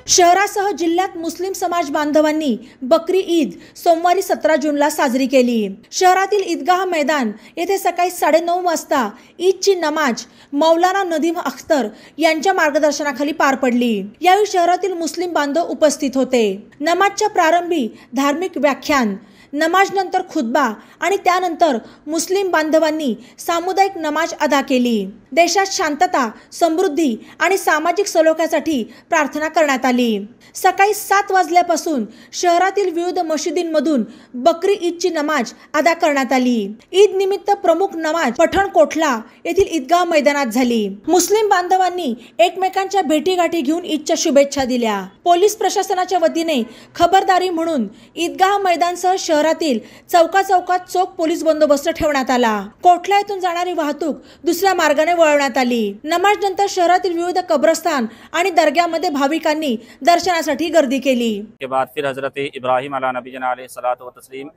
शहरासह जिल्ह्यात मुस्लिम समाज बांधवांनी बकरी ईद सोमवारी 17 जूनला साजरी केली। शहरातील ईदगाह मैदान येथे सकाळी 9:30 वाजता ईदची नमाज मौलाना नदीम अख्तर यांच्या मार्गदर्शनाखाली पार पडली। यावेळी शहरातील मुस्लिम बांधव उपस्थित होते। नमाजच्या प्रारंभी धार्मिक व्याख्यान, नमाजनंतर खुतबा आणि त्यानंतर मुस्लिम बांधवांनी सामुदायिक नमाज अदा केली। देशात शांतता, समृद्धी आणि सामाजिक सलोख्यासाठी प्रार्थना करण्यात आली। सकाळी 7 वाजल्यापासून शहरातील विविध मशिदींमधून बकरी ईदची नमाज अदा करण्यात आली। ईद निमित्त प्रमुख नमाज पठाणकोटला येथील ईदगाह मैदानात झाली। मुस्लिम बांधवांनी एकमेकांच्या भेटीगाठी घेऊन ईदच्या शुभेच्छा दिल्या। पोलीस प्रशासनाच्या वतीने खबरदारी म्हणून ईदगाह मैदानसह शहरातील चौकात चोख पोलीस बंदोबस्त ठेवण्यात आला। कोठला येथून जाणारी वाहतूक दुसऱ्या मार्गाने वळवण्यात आली। नमाजनंतर शहरातील विविध कब्रस्तान आणि दर्ग्यामध्ये भाविकांनी दर्शनासाठी गर्दी केली। के बाद फिर हज़रत इब्राहिम अला नबीना अलैहि सलातो व तस्लीम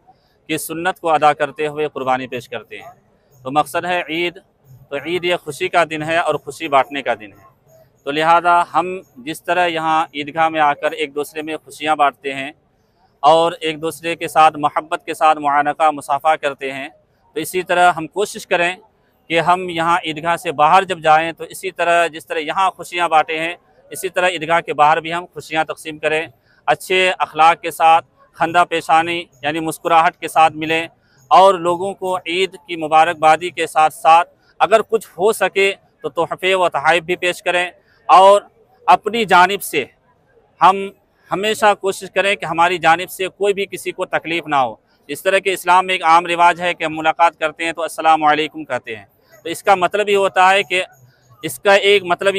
की सुन्नत को अदा करते हुए कुर्बानी पेश करते हैं। तो मकसद है ईद, तो ईद ये खुशी का दिन है और खुशी बांटने का दिन है। तो लिहाजा हम जिस तरह यहाँ ईदगाह में आकर एक दूसरे में खुशियाँ बांटते हैं और एक दूसरे के साथ मोहब्बत के साथ मुआनका मुसाफा करते हैं, तो इसी तरह हम कोशिश करें कि हम यहाँ ईदगाह से बाहर जब जाएं तो इसी तरह जिस तरह यहाँ खुशियाँ बांटे हैं इसी तरह ईदगाह के बाहर भी हम खुशियाँ तकसीम करें। अच्छे अखलाक के साथ, खंदा पेशानी यानी मुस्कुराहट के साथ मिलें और लोगों को ईद की मुबारकबादी के साथ साथ अगर कुछ हो सके तो तोहफ़े व तहाइफ भी पेश करें। और अपनी जानिब से हम हमेशा कोशिश करें कि हमारी जानिब से कोई भी किसी को तकलीफ़ ना हो। इस तरह के इस्लाम में एक आम रिवाज है कि हम मुलाकात करते हैं तो अस्सलामु अलैकुम कहते हैं। तो इसका मतलब ये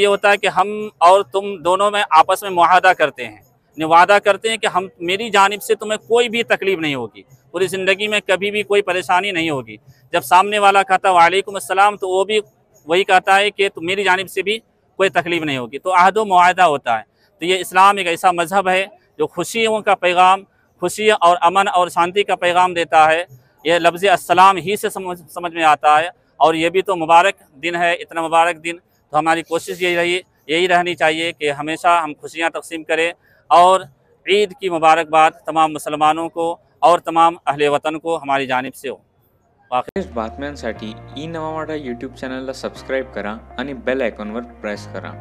होता है कि हम और तुम दोनों में आपस में मुआहदा करते हैं, वादा करते हैं कि हम मेरी जानिब से तुम्हें कोई भी तकलीफ़ नहीं होगी, पूरी ज़िंदगी में कभी भी कोई परेशानी नहीं होगी। जब सामने वाला कहता है वालेकुम अस्सलाम तो वो भी वही कहता है कि मेरी जानिब से भी कोई तकलीफ़ नहीं होगी। तो अहद मुआहदा होता है। तो ये इस्लाम एक ऐसा मज़हब है जो खुशियों का पैगाम, खुशी और अमन और शांति का पैगाम देता है। ये लफ्ज़ अस्सलाम ही से समझ में आता है। और ये भी तो मुबारक दिन है, इतना मुबारक दिन, तो हमारी कोशिश यही रहनी चाहिए कि हमेशा हम खुशियाँ तकसीम करें और ईद की मुबारकबाद तमाम मुसलमानों को और तमाम अहले वतन को हमारी जानिब से हो। बातम्यांसाठी ई नवा मराठा यूट्यूब चॅनलला सबस्क्राईब करा आणि बेल आयकॉनवर प्रेस करा।